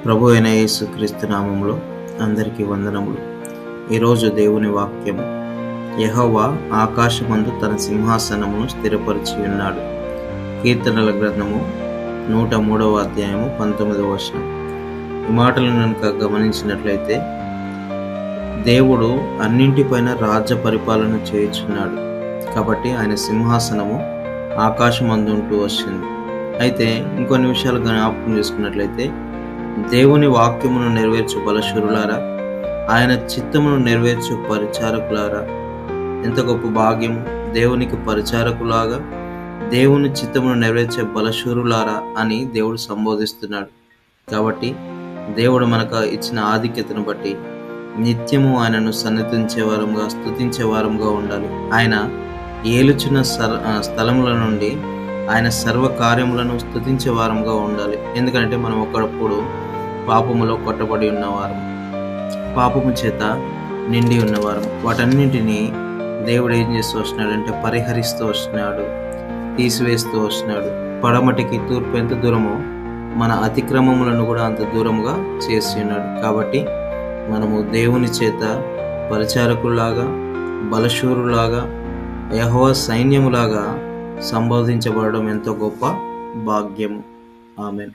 ప్రభు అయిన యేసుక్రీస్తు నామములో అందరికీ వందనములు. ఈరోజు దేవుని వాక్యము, యెహోవా ఆకాశమందు తన సింహాసనమును స్థిరపరిచి ఉన్నాడు. కీర్తనల గ్రంథము 103వ అధ్యాయము 19వ వచనం. ఈ మాటలను కనుక గమనించినట్లయితే, దేవుడు అన్నింటిపైన రాజ్య పరిపాలన చేయుచున్నాడు. కాబట్టి ఆయన సింహాసనము ఆకాశమందు ఉంటూ వచ్చింది. అయితే ఇంకొన్ని విషయాలు జ్ఞాపకం చేసుకున్నట్లయితే, దేవుని వాక్యమును నెరవేర్చు బలశూరులారా, ఆయన చిత్తమును నెరవేర్చు పరిచారకులారా, ఎంత గొప్ప భాగ్యము! దేవునికి పరిచారకులాగా దేవుని చిత్తమును నెరవేర్చే బలశూరులారా అని దేవుడు సంబోధిస్తున్నాడు. కాబట్టి దేవుడు మనకు ఇచ్చిన ఆధిక్యతను బట్టి నిత్యము ఆయనను సన్నిధించే వారంగా, స్తుతించే వారంగా ఉండాలి. ఆయన ఏలుచున్న స్థలముల నుండి ఆయన సర్వ కార్యములను స్తుతించే వారంగా ఉండాలి. ఎందుకంటే మనం ఒకప్పుడు పాపములో కొట్టబడి ఉన్నవారు, పాపము చేత నిండి ఉన్నవారు. వాటన్నింటినీ దేవుడు ఏం చేస్తూ వస్తున్నాడంటే పరిహరిస్తూ వస్తున్నాడు, తీసివేస్తూ వస్తున్నాడు. పడమటికి తూర్పు ఎంత దూరమో మన అతిక్రమములను కూడా అంత దూరముగా చేసి ఉన్నాడు. కాబట్టి మనము దేవుని చేత పరిచారకుల్లాగా, బలశూరులాగా, యెహోవా సైన్యములాగా సంబోధించబడడం ఎంతో గొప్ప భాగ్యము. ఆమేన్.